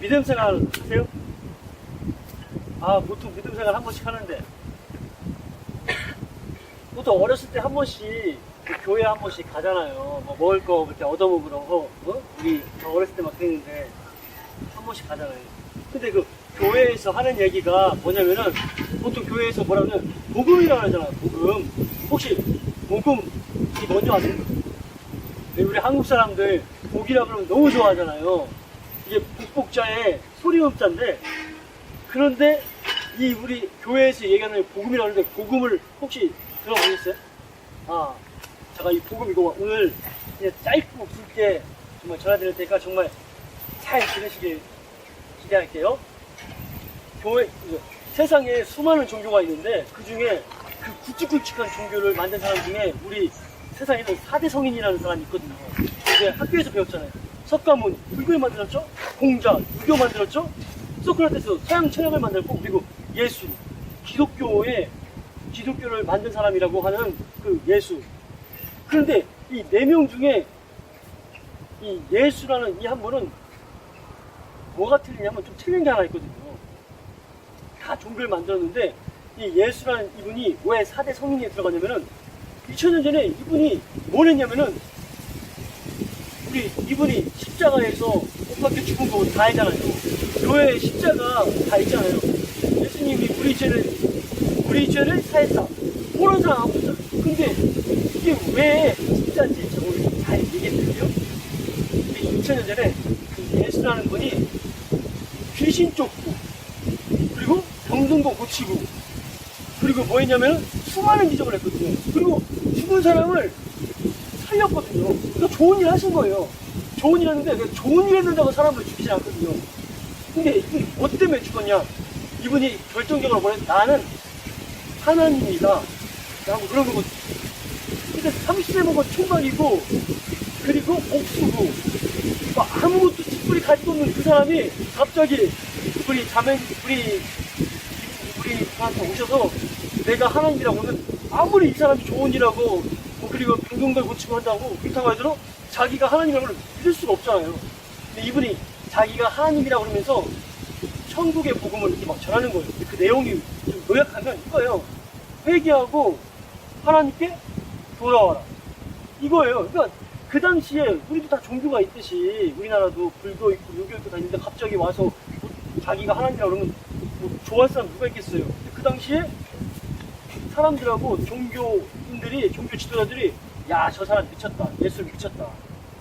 믿음 생활 하세요? 아, 보통 믿음 생활 한 번씩 하는데, 보통 어렸을 때 한 번씩 그 교회 한 번씩 가잖아요. 뭐 먹을 거 이렇게 얻어먹으러, 우리 어렸을 때 막 그랬는데 한 번씩 가잖아요. 근데 그 교회에서 하는 얘기가 뭐냐면은, 보통 교회에서 뭐라면 복음이라고 하잖아요. 복음. 혹시 복음이 뭔지 아세요? 우리 한국 사람들 복이라 그러면 너무 좋아하잖아요. 이게 복복자의 소리음자인데, 그런데 이 우리 교회에서 얘기하는 복음이라고 하는데, 복음을 혹시 들어보셨어요? 아, 제가 이 복음 이거 오늘 그냥 짧고 굵게 정말 전해드릴 테니까 정말 잘 들으시길 기대할게요. 세상에 수많은 종교가 있는데, 그 중에 그 굵직굵직한 종교를 만든 사람 중에 우리 세상에는 4대 성인이라는 사람이 있거든요. 이제 학교에서 배웠잖아요. 석가모니, 불교를 만들었죠? 공자, 유교 만들었죠? 소크라테스, 서양 철학을 만들고, 그리고 예수, 기독교를 만든 사람이라고 하는 그 예수. 그런데 이 4명 중에 이 예수라는 이 한 분은 뭐가 틀리냐면 좀 틀린 게 하나 있거든요. 다 종교를 만들었는데, 이 예수라는 이분이 왜 4대 성인에 들어가냐면은, 2000년 전에 이분이 뭘 했냐면은, 이분이 십자가에서 못 박혀 죽은 거 다 알잖아요. 교회에 십자가 다 있잖아요. 예수님이 우리 죄를 사했다. 모르는 사람 아무도. 근데 이게 왜 진짜인지 저걸 잘 얘기해드릴게요. 2000년 전에 그 예수라는 분이 귀신 쫓고, 그리고 병든거 고치고, 그리고 뭐 했냐면 수많은 기적을 했거든요. 그리고 죽은 사람을 살렸거든요. 그러니까 좋은 일 하신 거예요. 좋은 일 했는데, 좋은 일 했는다고 사람을 죽이지 않거든요. 근데 이분이 뭐 때문에 죽었냐? 이분이 결정적으로 뭐래? 나는 하나님이다 라고 그런 거거든요. 근데 30대 먹은 총각이고, 그리고 복수고, 아무것도 찌뿌리 갈 수 없는 그 사람이 갑자기 우리 저한테 오셔서 내가 하나님이라고 하면, 아무리 이 사람이 좋은 일하고 그리고 병동걸 고치고 한다고 그렇다고 하더라도 자기가 하나님이라고 믿을 수가 없잖아요. 근데 이분이 자기가 하나님이라고 그러면서 천국의 복음을 이렇게 막 전하는 거예요. 그 내용이 좀 요약하면 이거예요. 회개하고 하나님께 돌아와라, 이거예요. 그러니까 그 당시에 우리도 다 종교가 있듯이, 우리나라도 불교 있고 유교 있고 다 있는데, 갑자기 와서 자기가 하나님이라고 그러면 뭐 좋아할 사람 누가 있겠어요. 근데 그 당시에 사람들하고 종교 지도자들이, 야, 저 사람 미쳤다, 예수를 미쳤다,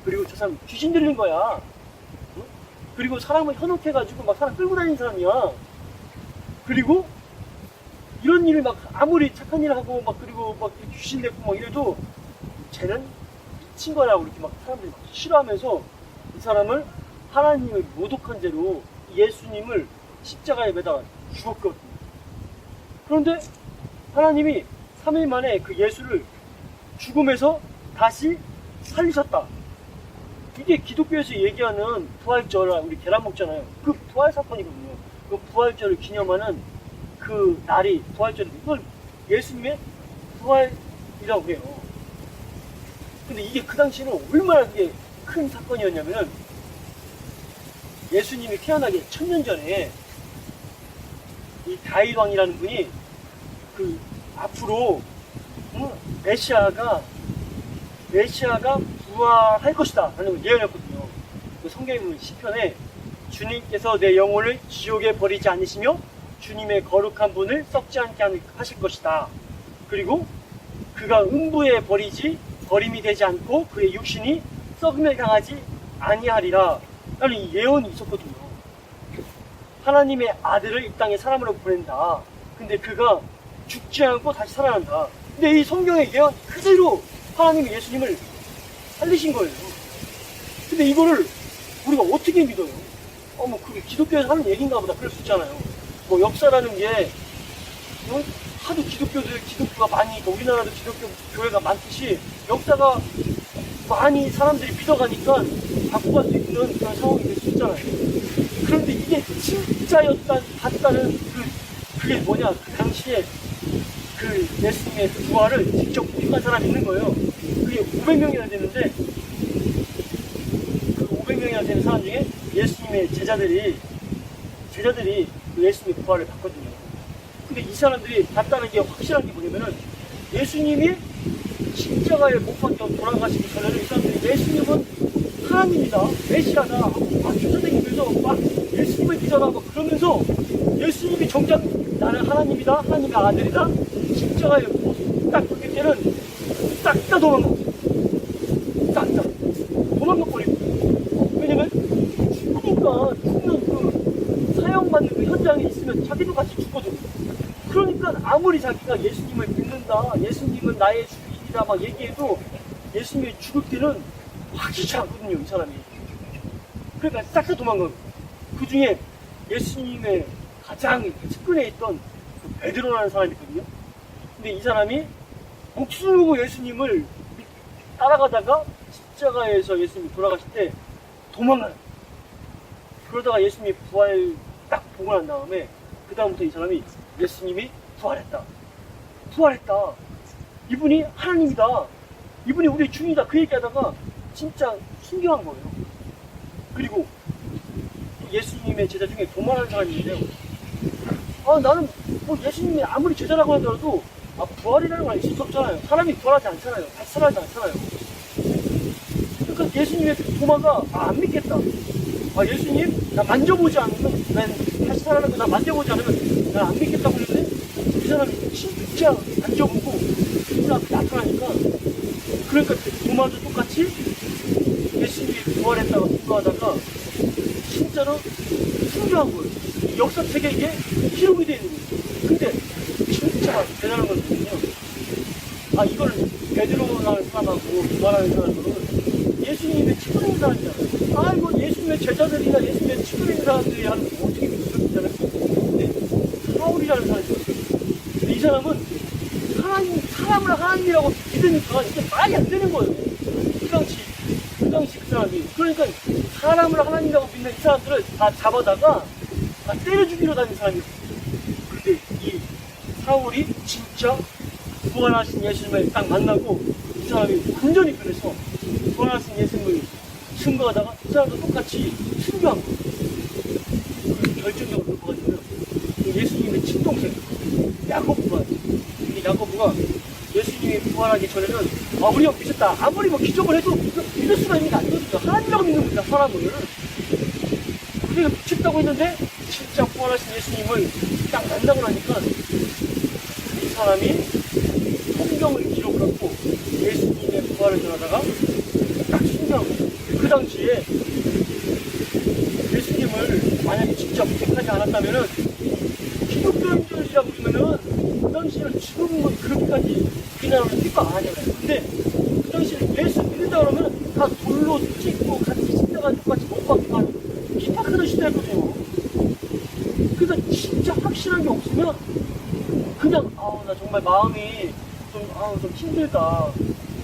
그리고 저 사람 귀신 들린 거야, 응? 그리고 사람을 현혹해가지고 막 사람 끌고 다니는 사람이야. 그리고 이런 일을 막 아무리 착한 일 하고 막, 그리고 막 귀신 냈고 막 이래도 쟤는 미친 거라고 이렇게 막 사람들이 막 싫어하면서 이 사람을 하나님을 모독한 죄로 예수님을 십자가에 매달아 죽었거든요. 그런데 하나님이 3일 만에 그 예수를 죽음에서 다시 살리셨다. 이게 기독교에서 얘기하는 부활절, 우리 계란 먹잖아요. 그 부활 사건이거든요. 그 부활절을 기념하는 그 날이 부활절인데, 이걸 예수님의 부활이라고 해요. 근데 이게 그 당시에는 얼마나 그게 큰 사건이었냐면은, 예수님이 태어나기 1000년 전에 이 다윗 왕이라는 분이 그 앞으로 메시아가 부활할 것이다 라는 걸 예언했거든요. 그 성경에 보면 시편에, 주님께서 내 영혼을 지옥에 버리지 않으시며 주님의 거룩한 분을 썩지 않게 하실 것이다. 그리고 그가 음부에 버림이 되지 않고 그의 육신이 썩음을 당하지 아니하리라 라는 이 예언이 있었거든요. 하나님의 아들을 이 땅에 사람으로 보낸다. 근데 그가 죽지 않고 다시 살아난다. 근데 이 성경의 예언 그대로 하나님이 예수님을 살리신 거예요. 근데 이거를 우리가 어떻게 믿어요? 뭐 그게 기독교에서 하는 얘기인가 보다 그럴 수 있잖아요. 뭐 역사라는 게 하도 기독교가 많이 있고, 우리나라도 기독교 교회가 많듯이 역사가 많이 사람들이 믿어가니까 바꿔갈 수 있는 그런 상황이 될 수 있잖아요. 그런데 이게 봤다는 그게 뭐냐, 그 당시에 그 예수님의 부활을 직접 목격한 사람이 있는 거예요. 그게 500명이나 되는데, 그 500명이나 되는 사람 중에 예수님의 제자들이 제자들이 예수님의 부활을 봤거든요. 근데 이 사람들이 봤다는 게 확실한 게 뭐냐면은 예수님이 십자가에 못 박혀 돌아가시기 전에는 이 사람들이 예수님은 하나님이다, 메시아다 막 주저다니면서 막 예수님을 믿어라 막 그러면서 예수님이 정작 나는 하나님이다, 하나님의 아들이다, 십자가에 딱 그렇게 때는 딱 다 도망가. 딱 도망가 버리고. 왜냐면 죽으니까 죽는 그 사형받는 그 현장에 있으면 자기도 같이 죽거든. 그러니까 아무리 자기가 예수님을 믿는다, 예수님은 나의 주인이다 막 얘기해도 예수님이 죽을 때는 확실치 않거든요, 이 사람이. 그러니까 싹 다 도망가고. 그 중에 예수님의 가장 측근에 있던 그 베드로라는 사람이 있거든요. 근데 이 사람이 목숨을 걸고 예수님을 따라가다가 십자가에서 예수님이 돌아가실 때 도망가요. 그러다가 예수님이 부활 딱 보고 난 다음에 그 다음부터 이 사람이 예수님이 부활했다. 부활했다. 이분이 하나님이다. 이분이 우리의 주인이다. 그 얘기하다가 진짜 신기한 거예요. 그리고 예수님의 제자 중에 도마라는 사람이 있는데요. 나는 뭐 예수님이 아무리 제자라고 하더라도 부활이라는 건 있을 수 없잖아요. 사람이 부활하지 않잖아요. 다시 살아나지 않잖아요. 그러니까 예수님의 도마가 안 믿겠다. 예수님 나 만져보지 않으면 난 다시 살아나는 거 나 만져보지 않으면 난 안 믿겠다고 그러는데 이 사람이 진짜 만져보고 그 앞에 나타나니까 그러니까 도마도 똑같이 예수님이 부활했다고 생각하다가 진짜로 신기한 거예요. 역사책에 이게 기록이 되어 있는 거예요. 근데 진짜 대단한 건 뭐냐면 이걸 베드로라는 사람하고 도마라는 사람은 예수님의 친구인 사람이잖아요. 뭐 예수님의 제자들이나 예수님의 친구인 사람들이 하는 거 어떻게 믿을 수 있잖아요. 근데 사울이라는 사람이 있어요. 근데 이 사람은 사람을 하나님이라고 믿으니까 이게 말이 안 되는 거예요. 그 당시 그 사람이. 그러니까 사람을 하나님이라고 믿는 이 사람들을 다 잡아다가 다 때려 죽이러 다니는 사람이에요. 근데 이 사울이 진짜 부활하신 예수님을 딱 만나고 이 사람이 완전히 변해서 부활하신 예수님을 증거하다가 이 사람도 똑같이 순교한 거예요. 결정적으로 뭐가 되면 예수님의 친동생 야고보가 이 야고보가 예수님이 부활하기 전에는 우리가 미쳤다. 아무리 뭐 기적을 해도 믿을 수가 있는 게 아니거든요. 하나님이라고 믿는 겁니다, 사람을. 우리가 미쳤다고 했는데 진짜 부활하신 예수님을 딱 만나고 나니까 이 사람이 성경을 기록하고 예수님의 부활을 전하다가 딱 순교한 거예요. 그 당시에 예수님을 만약에 진짜 부탁하지 않았다면은 기독교인들이라고 그러면은 그 당시에는 지금은 그렇게까지 우리나라로 핍박 안 하잖아요. 근데 그 당시에 예수 믿는다 그러면 다 돌로 찍고 같이 십자가 똑같이 못 박히고 하는 핍박하는 시대였거든요. 그러니까 진짜 확실한 게 없으면 그냥 나 정말 마음이 좀 힘들다.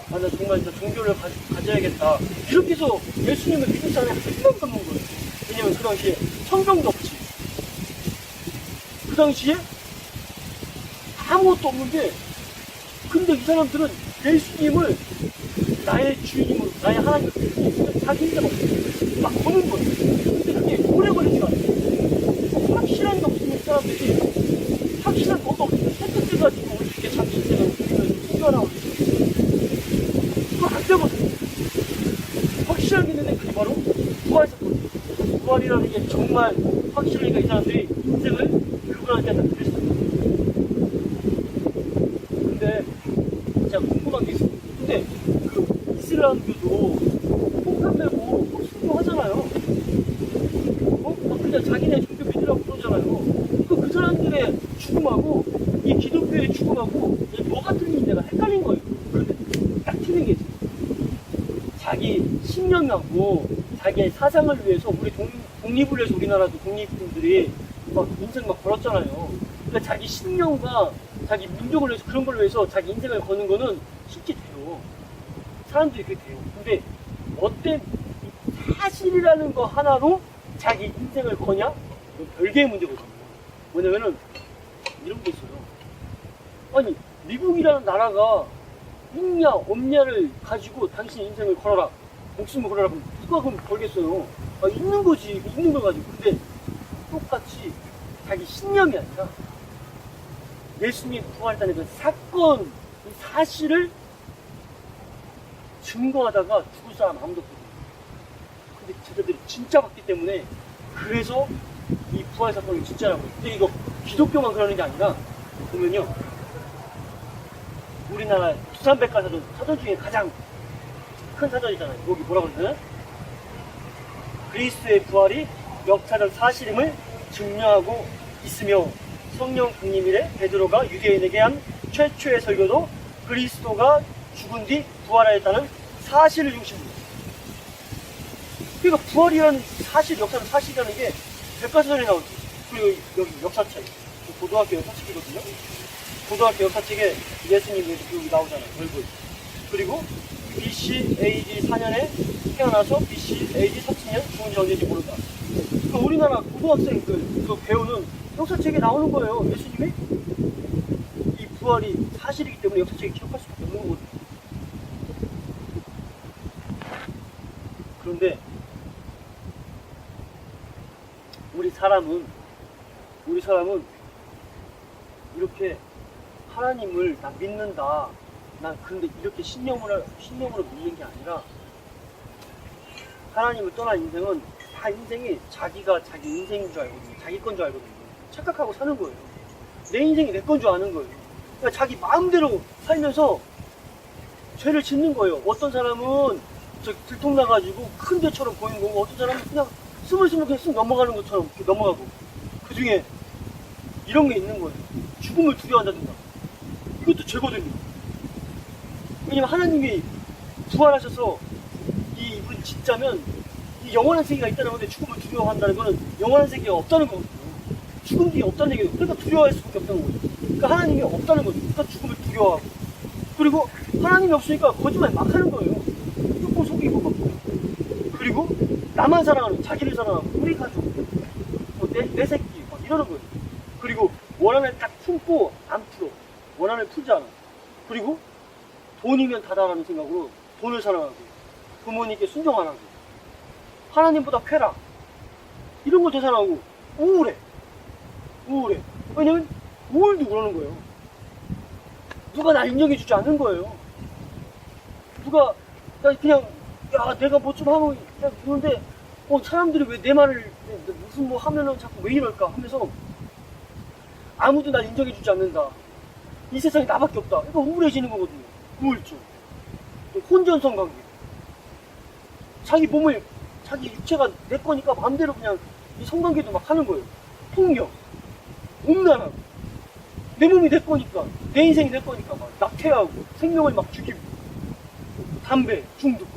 나 정말 진짜 종교를 가져야겠다. 이렇게 해서 예수님을 믿는 사람이 한 명도 없는 거예요. 왜냐면 그 당시에 성경도 없지. 그 당시에 아무것도 없는데 근데 이 사람들은 예수님을 나의 주인으로, 나의 하나님을 믿으면 자기 힘들 없이 막 보는 거예요. 근데 그게 오래 걸리지가 않아요. 확실한 게 없으면 이 사람들이 확실한 것도 없으면 선택해가지고 이렇게 자기 인생을 숨겨나오고 그거 안 되거든요. 확실한 게 있는데 그게 바로 부활이었거든요. 부활이라는 게 정말 확실하니까 이 사람들이 인생을 그분한테 다 드렸어요. 근데 제가 궁금한 게 있어요. 근데 그 이슬람교도 폭탄 메고 순교하잖아요. 그냥 자기네 종교 믿으라고 그러잖아요. 그 사람들의 죽음하고 이 기독교의 죽음하고 뭐가 틀린지 내가 헷갈린 거예요. 근데 딱 틀린 게 있어요. 자기 신념하고 자기의 사상을 위해서 우리 독립을 위해서 우리나라도 독립군들이 막 인생 막 걸었잖아요. 그러니까 자기 신념과 자기 민족을 위해서 그런 걸 위해서 자기 인생을 거는 거는 쉽게 돼요. 사람들이 그렇게 돼요. 근데 어때 사실이라는 거 하나로 자기 인생을 거냐? 별개의 문제거든요. 뭐냐면은 이런 게 있어요. 아니 미국이라는 나라가 있냐 없냐를 가지고 당신 인생을 걸어라, 목숨을 걸어라 그럼 누가 그럼 걸겠어요? 있는 거지, 있는 걸 가지고. 근데 똑같이 신념이 아니라 예수님이 부활했다는 그 사건, 그 사실을 증거하다가 죽을 사람 아무도 없거든요. 근데 제자들이 진짜 봤기 때문에 그래서 이 부활 사건을 진짜라고 해요. 근데 이거 기독교만 그러는 게 아니라 보면요, 우리나라 두산백과사전 사전 중에 가장 큰 사전이잖아요. 여기 뭐라고 그러잖아요? 그리스도의 부활이 역사적 사실임을 증명하고 있으며 성령 강림일에 베드로가 유대인에게 한 최초의 설교도 그리스도가 죽은 뒤 부활하였다는 사실을 중심으로. 그러니까 부활이라는 사실, 역사적 사실이라는 게 백과사전에 나오죠. 그리고 여기 역사책, 고등학교 역사책이거든요. 고등학교 역사책에 예수님이 여기 나오잖아요. 얼굴. 그리고 BC AD 4년에 태어나서 BC AD 37년 죽은 지 언제인지 모른다. 그러니까 우리나라 고등학생들 그 배우는 역사책에 나오는 거예요. 예수님이 이 부활이 사실이기 때문에 역사책에 기록할 수밖에 없는 거거든요. 그런데 우리 사람은 이렇게 하나님을 나 믿는다. 난 그런데 이렇게 신념으로 믿는 게 아니라 하나님을 떠난 인생은 다 인생이 자기가 자기 인생인 줄 알거든요. 자기 건 줄 알거든요. 착각하고 사는 거예요. 내 인생이 내 건 줄 아는 거예요. 그러니까 자기 마음대로 살면서 죄를 짓는 거예요. 어떤 사람은 들통나가지고 큰 죄처럼 보이는 거고, 어떤 사람은 그냥 스물스물 그냥 쓱 넘어가는 것처럼 넘어가고. 그 중에 이런 게 있는 거예요. 죽음을 두려워한다든가. 이것도 죄거든요. 왜냐면 하나님이 부활하셔서 이분 진짜면 이 영원한 세계가 있다는 건데, 죽음을 두려워한다는 거는 영원한 세계가 없다는 거거든요. 죽은 게 없다는 얘기예요. 그러니까 두려워할 수밖에 없다는 거죠. 그러니까 하나님이 없다는 거죠. 그러니까 죽음을 두려워하고. 그리고 하나님이 없으니까 거짓말 막 하는 거예요. 뜯고 속이고 막. 그리고 나만 사랑하는, 자기를 사랑하고, 우리 가족, 내 새끼 막 이러는 거예요. 그리고 원한을 딱 품고 안 풀어. 원한을 풀지 않아. 그리고 돈이면 다다라는 생각으로 돈을 사랑하고, 부모님께 순종 안 하고, 하나님보다 쾌락, 이런 걸 더 사랑하고, 우울해. 왜냐면 우울도 그러는 거예요. 누가 날 인정해주지 않는 거예요. 누가 그냥 내가 뭐 좀 하면 그냥 그런데 사람들이 왜 내 말을 무슨 뭐 하면은 자꾸 왜 이럴까 하면서 아무도 날 인정해주지 않는다. 이 세상에 나밖에 없다. 그러니까 우울해지는 거거든요. 우울증. 또 혼전성 관계. 자기 몸을, 자기 육체가 내 거니까 마음대로 그냥 이 성관계도 막 하는 거예요. 폭력, 음란하고, 내 몸이 내 거니까, 내 인생이 내 거니까 막 낙태하고, 생명을 막 죽이고, 담배 중독,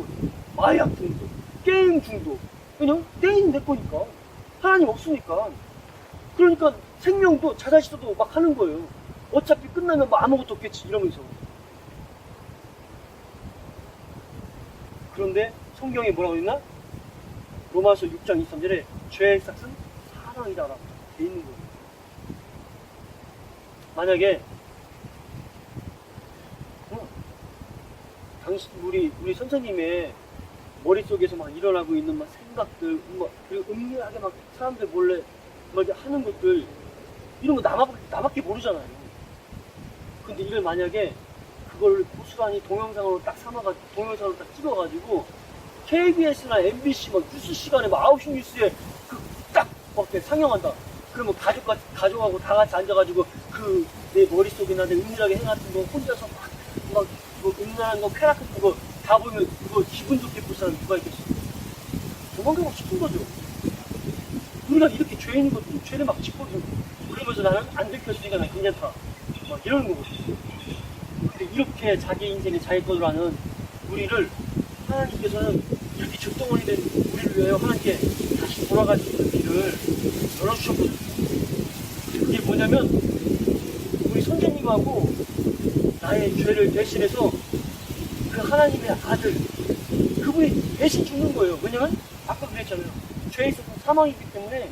마약 중독, 게임 중독. 왜냐면 내 인생 내 거니까, 하나님 없으니까. 그러니까 생명도 자살시도도 막 하는 거예요. 어차피 끝나면 뭐 아무것도 없겠지 이러면서. 그런데 성경에 뭐라고 했나? 로마서 6장 23절에 죄의 삭은 사랑이다라고 돼 있는 거예요. 만약에 당신 우리 선생님의 머릿속에서 막 일어나고 있는 막 생각들, 그리고 은밀하게 막 사람들 몰래 막 하는 것들, 이런 거 나밖에 모르잖아요. 근데 이걸 만약에 그걸 고스란히 동영상으로 딱 찍어가지고 KBS나 MBC 막 뉴스 시간에 막 9시 뉴스에 딱 상영한다. 그러면 가족하고 다 같이 앉아가지고 내 머릿속이나 내 은밀하게 해놨던 거 혼자서 막 음란한 거, 쾌락 같은 거 다 보면 그거 기분 좋게 볼 사람 누가 있겠어? 도망가고 싶은 거죠. 우리가 이렇게 죄인인 것도 죄를 막 짓고 그러면서 나는 안 들켜주니까 난 괜찮다. 막 이러는 거거든요. 근데 이렇게 자기 인생을 자기 것으로 하는 우리를 하나님께서는 이렇게 적동원이 된 우리를 위하여 하나님께 다시 돌아갈 수 있는 길을 열어주셨거든요. 그게 뭐냐면 우리 선생님하고 나의 죄를 대신해서 그 하나님의 아들, 그분이 대신 죽는 거예요. 왜냐면 아까 그랬잖아요. 죄에 있어서 사망이기 때문에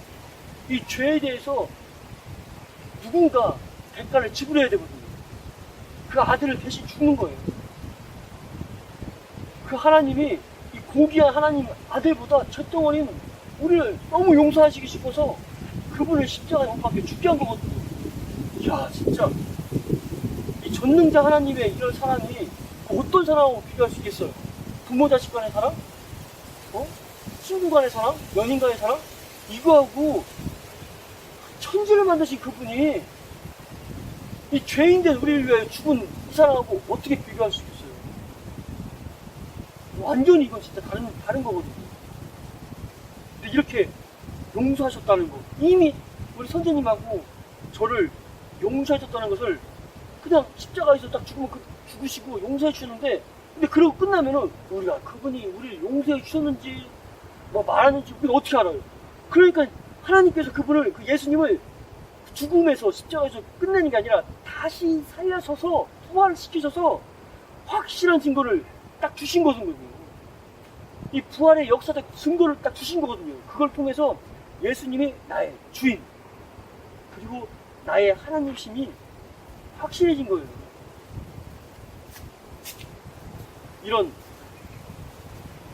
이 죄에 대해서 누군가 대가를 지불해야 되거든요. 그 아들을 대신 죽는 거예요. 그 하나님이 이 고귀한 하나님 아들보다 저 덩어리는 우리를 너무 용서하시기 싶어서 그 그분을 십자가에 못 박혀 죽게 한 거거든요. 이야, 진짜 이 전능자 하나님의 이런 사랑이 어떤 사랑하고 비교할 수 있겠어요? 부모 자식 간의 사랑? 친구 간의 사랑? 연인 간의 사랑? 이거하고 천지를 만드신 그분이 이 죄인된 우리를 위하여 죽은 이 사랑하고 어떻게 비교할 수 있겠어요? 완전히 이건 진짜 다른 거거든요. 근데 이렇게 용서하셨다는 거, 이미 우리 선생님하고 저를 용서하셨다는 것을 그냥 십자가에서 딱 죽으시고 용서해 주는데, 근데 그러고 끝나면은 우리가 그분이 우리를 용서해 주셨는지 뭐 말하는지 우리가 어떻게 알아요? 그러니까 하나님께서 그분을, 그 예수님을 죽음에서 십자가에서 끝내는 게 아니라 다시 살려서서 부활을 시키셔서 확실한 증거를 딱 주신 거거든요. 이 부활의 역사적 증거를 딱 주신 거거든요. 그걸 통해서 예수님이 나의 주인, 그리고 나의 하나님심이 확실해진 거예요. 이런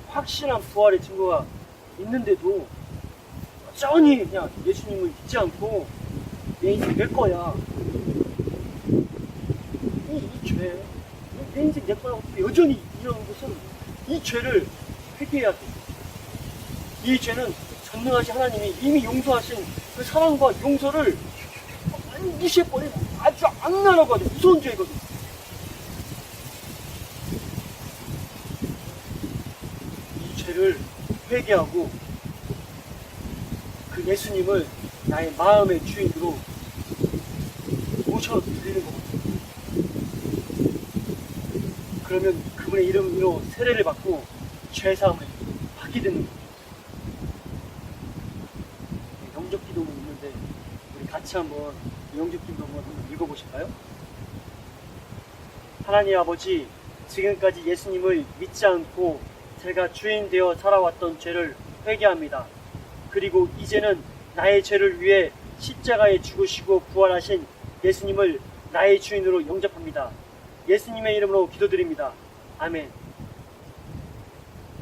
확실한 부활의 증거가 있는데도 여전히 그냥 예수님을 믿지 않고 내 인생 내 거야, 이 죄, 내 인생 내 거라고 여전히 이러는 것은 이 죄를 회개해야 돼. 이 죄는 전능하신 하나님이 이미 용서하신 그 사랑과 용서를 무시해버리고 아주 악랄하고 아주 무서운 죄거든. 이 죄를 회개하고 그 예수님을 나의 마음의 주인으로 모셔드리는 거거든. 그러면 그분의 이름으로 세례를 받고 죄사함을 받게 되는 거죠. 영접 기도문 있는데 우리 같이 한번 영접 기도 한번 읽어보실까요? 하나님 아버지, 지금까지 예수님을 믿지 않고 제가 주인 되어 살아왔던 죄를 회개합니다. 그리고 이제는 나의 죄를 위해 십자가에 죽으시고 부활하신 예수님을 나의 주인으로 영접합니다. 예수님의 이름으로 기도드립니다. 아멘.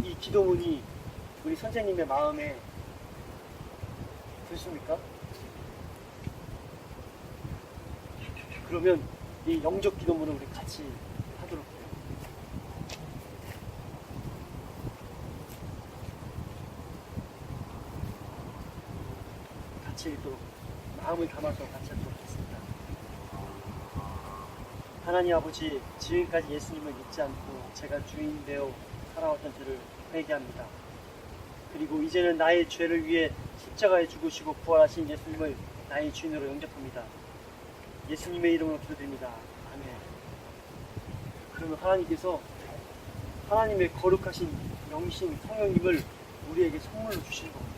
이 기도문이 우리 선생님의 마음에 드십니까? 그러면 이 영접 기도문을 우리 같이 하도록 해요. 같이 읽도록, 마음을 담아서 같이 하도록 하겠습니다. 하나님 아버지, 지금까지 예수님을 믿지 않고 제가 주인 되어 살아왔던 죄를 회개합니다. 그리고 이제는 나의 죄를 위해 십자가에 죽으시고 부활하신 예수님을 나의 주인으로 영접합니다. 예수님의 이름으로 기도드립니다. 아멘. 그러면 하나님께서 하나님의 거룩하신 영신 성령님을 우리에게 선물로 주시는 겁니다.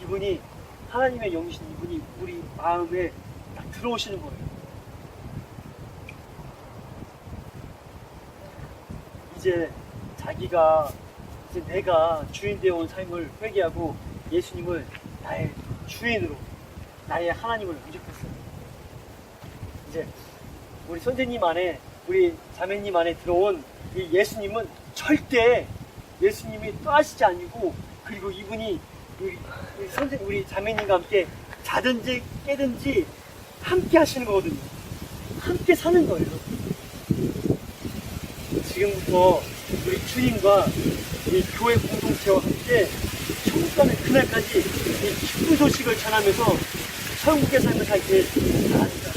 이분이, 하나님의 영신, 이분이 우리 마음에 딱 들어오시는 거예요. 이제 내가 주인 되어 온 삶을 회개하고 예수님을 나의 주인으로, 나의 하나님을 영접했어요. 이제 우리 선생님 안에, 우리 자매님 안에 들어온 이 예수님은 절대 예수님이 떠나시지 않고, 그리고 이분이 우리 자매님과 함께 자든지 깨든지 함께 하시는 거거든요. 함께 사는 거예요. 지금부터 우리 주님과 이 교회 공동체와 함께 천국 가는 그날까지 이 기쁜 소식을 전하면서 천국의 삶을 살길 바랍니다.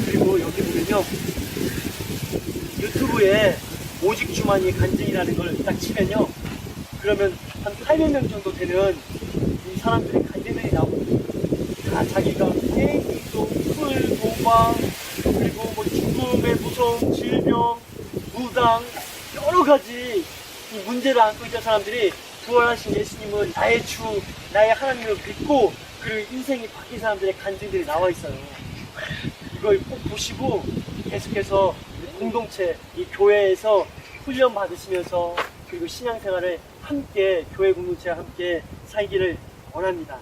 그리고 여기 보면요, 유튜브에 오직 주만이 간증이라는 걸 딱 치면요, 그러면 한 800명 정도 되는 이 사람들의 간증들이 나오거든요. 다 자기가 게임도, 풀, 도박, 그리고 뭐 죽음의 무서움, 질병, 무당, 여러 가지 이 문제를 안고 있던 사람들이 부활하신 예수님은 나의 주, 나의 하나님을 믿고, 그리고 인생이 바뀐 사람들의 간증들이 나와 있어요. 이걸 꼭 보시고 계속해서 공동체, 이 교회에서 훈련 받으시면서, 그리고 신앙생활을 함께, 교회 공동체와 함께 살기를 원합니다.